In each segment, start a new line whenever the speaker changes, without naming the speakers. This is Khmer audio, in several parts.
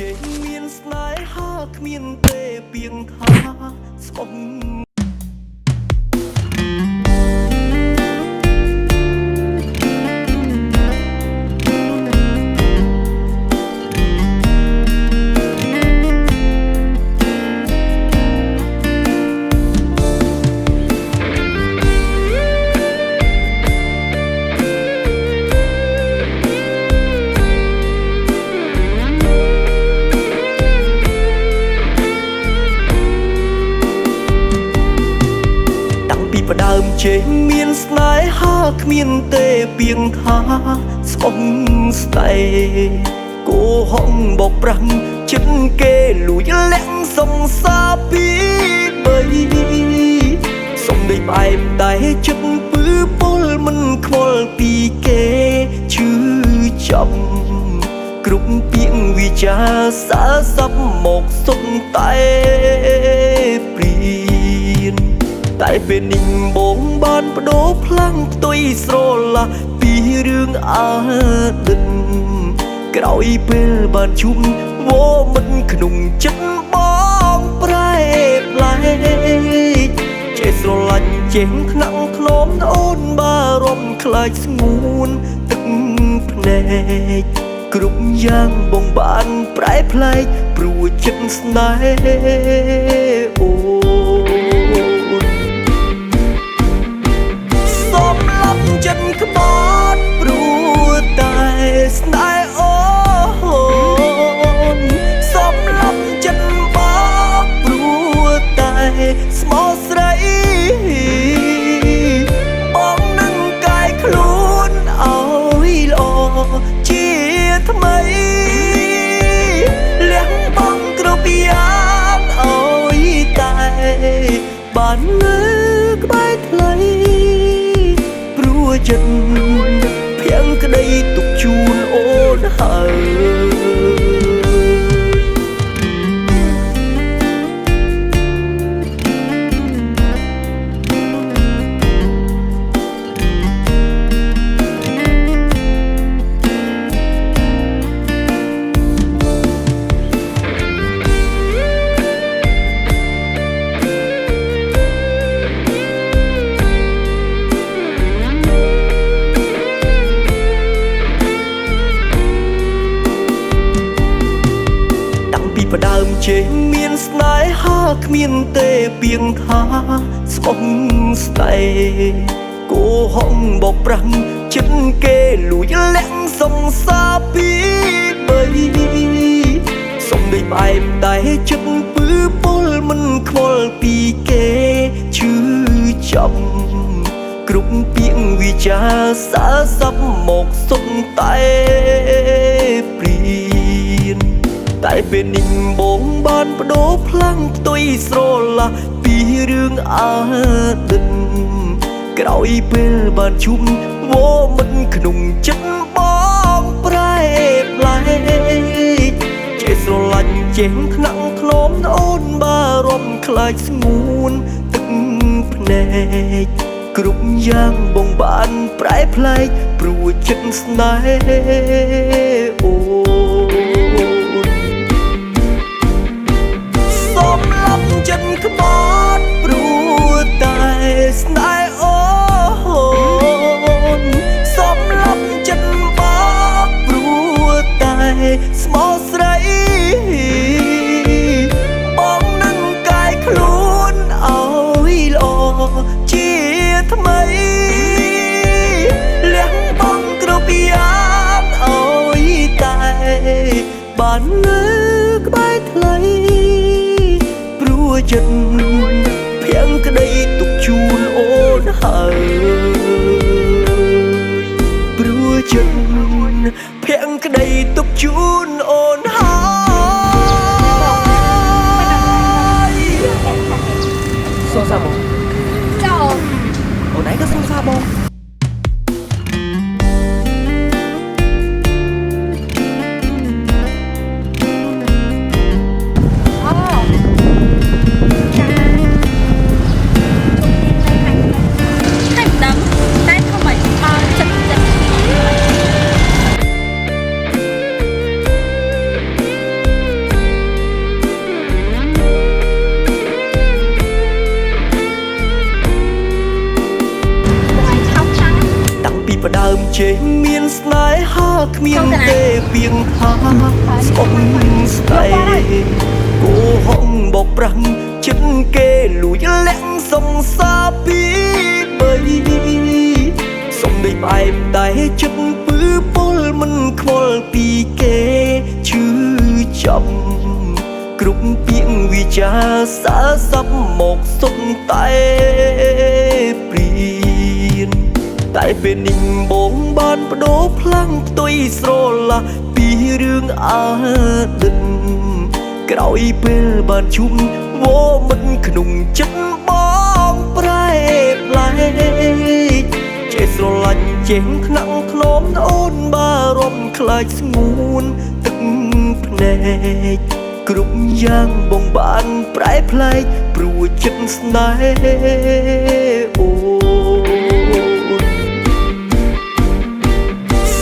ចេញមានស្នេហាគ្មានទេពីងថាស្មុំផ្ដើមចេញមានស្នេហាគ្មានទេពីងថាស្មុំស្នេហ៍គោហងបោកប្រាំងចិត្តគេលួចលាក់សង្សារពីបីសុំដេកផ្អែមតែចិត្តពឺពលមិនខ្វល់ពីគេឈឺចាប់គ្រប់ពាក្យវិចាសាស័ព្ទមកសុទ្ធតែព្រៀនតែពេលនេះបងបានបដូរផ្លាំងផ្ទុយស្រឡះពីរឿងអតីតក្រោយពេលបានជុំវមិនក្នុងចិត្តបងប្រែប្លែកចេះស្រឡាញ់ចេះថ្នាក់ធ្នមអូនបារម្ភខ្លាចស្ងួនទឹកភ្នែកគ្រប់យ៉ាងបងបានប្រែប្លែកព្រោះចិត្តស្នេហ៍អូចិនក្បត់ព្រោះតែស្នេហ៍អូនសំឡំចិនបោកព្រោះតែស្មោះស្រីបងនឹងកាយខ្លួនឲ្យល្អជាថ្មីលះបងគ្រប់យ៉ាងឲ្យតែបាននៅក្បែរថ្លៃចិត្តភៀងក្តីទុកជូនអូនហើយផ្ដើមចេញមានស្នេហាគ្មានទេពីងថាស្មុំស្នេហ៍គោហងបោកប្រាំងចិត្តគេលួចលាក់សង្សារពីបីសុំដេកផ្អែមតែចិត្តពឺពលមិនខ្វល់ពីគេឈឺចាប់គ្រប់ពាក្យវិចាសាស័ព្ទមកសុទ្ធតែព្រៀនតែពេលនេះបងបានបដូរផ្លាំងផ្ទុយស្រឡះពីរឿងអតីតក្រោយពេលបានជុំវមិនក្នុងចិត្តបងប្រែប្លែកចេះស្រឡាញ់ចេះថ្នាក់ធ្នមអូនបារម្ភខ្លាចស្ងួនទឹកភ្នែកគ្រប់យ៉ាងបងបានប្រែប្លែកព្រោះចិត្តស្នេហ៍អូចិនក្បត់ព្រោះតែស្នេហ៍អូនសំឡំចិនបោកព្រោះតែស្មោះស្រីបងនឹងកាយខ្លួនឲ្យល្អជាថ្មីលះបងគ្រប់យ៉ាងឲ្យតែបាននៅក្បែរថ្លៃចិត្តភៀងក្តីទុកជូនអូនហើយព្រោះចិត្តភៀងក្តីទុកជូនអូនហើយសងសាបងចោអូនឯងក៏សងសាបង
តែធ្វើម៉េចចិត្ត
គ្មានទេពីងថាស្អុំស្ដីគោហងបោកប្រាំងចិត្តគេលួចលាក់សង្សារពីបីសុំដូចផ្អែមតែចិត្តពឺពលមិនខ្វល់ពីគេឈឺចាំគ្រប់ពាក្យវិចាសាស័ព្ទមកសុទ្ធតែព្រៀនតែពេលនេះបងបានបដូរផ្លាំងផ្ទុយស្រឡះពីរឿងអតីតក្រោយពេលបានជុំវមិនក្នុងចិត្តបងប្រែប្លែកចេះស្រឡាញ់ចេះខ្លាំងខ្នមអូនបារម្ភខ្លាចស្ងួនទឹកភ្នែកគ្រប់យ៉ាងបងបានប្រែប្លែកព្រោះចិត្តស្នេហ៍អូ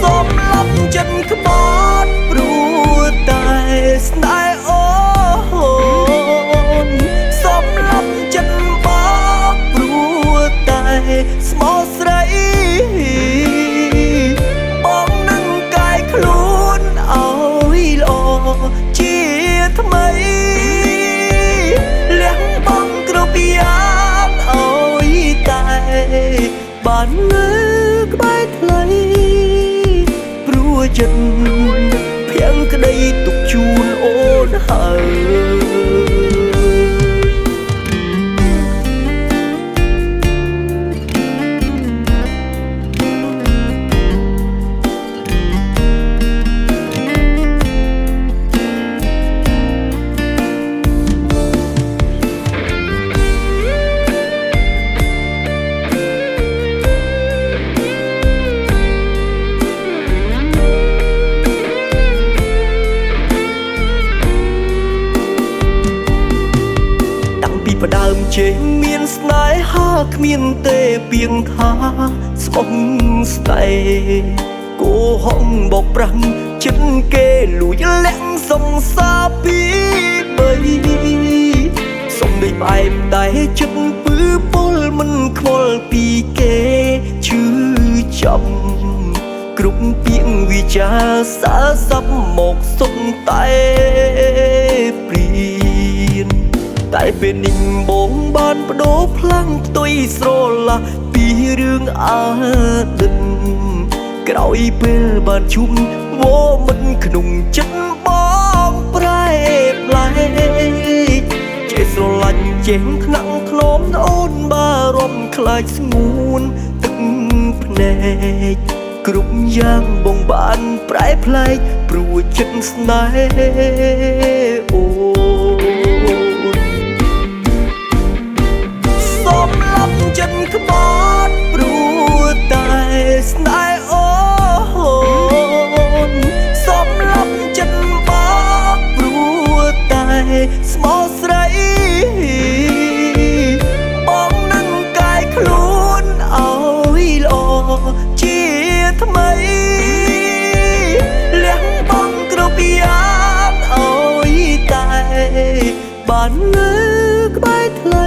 សូមលប់ចិត្តក្បត់ព្រោះតែស្នេហ៍អូនសូមលប់ចិត្តបោកព្រោះតែស្មោះស្រីបងនឹងកាយខ្លួនឲ្យល្អជាថ្មីលះបង់គ្រប់យ៉ាងឲ្យតែបាននៅក្បែរថ្លៃព្រោះចិត្តភៀងក្តីទុកជូនអូនហើយផ្ដើមជេរមានស្នេហាគ្មានទេពីងថាស្បង់ស្ដីគោហងបោកប្រាំងចិត្តគេលួចលាក់សង្សារពីបីសុំដូចផ្អែមតែចិត្តពឺពលមិនខ្វល់ពីគេឈឺចាំគ្រប់ពាក្យវិចាសាស័ព្ទមកសុទ្ធតែព្រៀនតែពេលនេះបងបានបដូរផ្លាំងផ្ទុយស្រឡះពីរឿងអតីតក្រោយពេលបានជុំវមិនក្នុងចិត្តបងប្រែប្លែកចេះស្រឡាញ់ចេះខ្លាំងខ្នមអូនបារម្ភខ្លាចស្ងួនទឹកភ្នែកគ្រប់យ៉ាងបងបានប្រែប្លែកព្រោះចិត្តស្នេហ៍អូសូមលប់ចិត្តក្បត់ព្រោះតែស្នេហ៍អូនសូមលប់ចិត្តបោកព្រោះតែស្មោះស្រីបងនឹងកាយខ្លួនឲ្យល្អជាថ្មីលះបង់គ្រប់យ៉ាងឲ្យតែបាននៅក្បែរថ្លៃ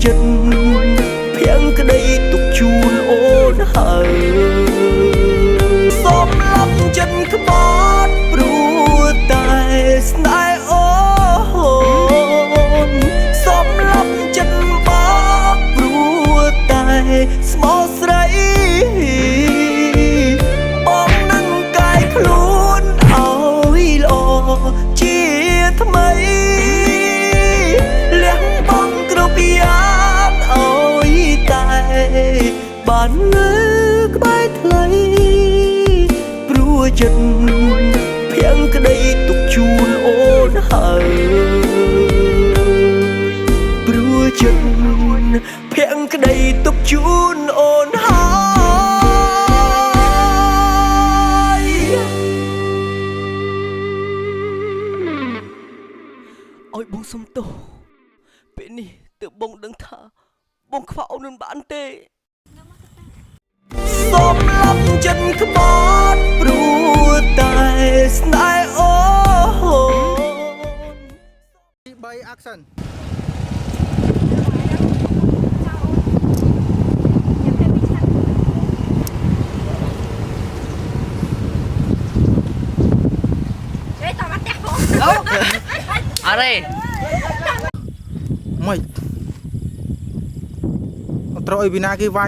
ចិត្តភៀងក្តីទុកជូនអូនហើយសូមលប់ចិត្តក្បត់ព្រោះតែស្នេហ៍អូនសូមលប់ចិត្តបោកព្រោះតែស្មោះស្រីបងនឹងកាយខ្លួនឲ្យល្អជាថ្មីលះបង់គ្រប់យ៉ាងឲ្យតែបាននៅក្បែរថ្លៃព្រោះចិត្តភៀងក្តីទុកជូនអូនហើយព្រោះចិត្តភៀងក្តីទុកជូនអូនហើយឲ្យបងសុំទោសពេលនេះទើបបងដឹងថាបងខ្វះអូនមិនបានទេសូមលប់ចិត្តក្បត់ព្រោះតែស្នេហ៍អូន3 action
អ อะไร
ไม่ตรอยวินาคีไว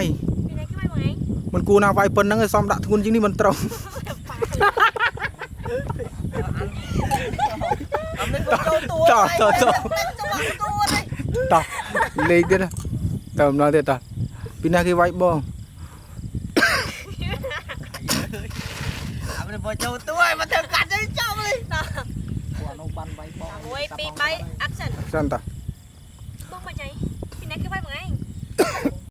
มันกูนาไวเปิ้ลนั่งไอ้ซ้อมดักทุนจริงนี่มันตรง ต่อเลยเดี๋ยวนะเติมน้อยเดี๋ยวต่อวินาคีไวบ้อง
มันพอเจ้าตัวมันเถิดกัดจะเจ้าเลยโอ้ยปีไปแอคชั่น
สั้นต่อ
Bông mà chạy, thì nãy cái vai bằng anh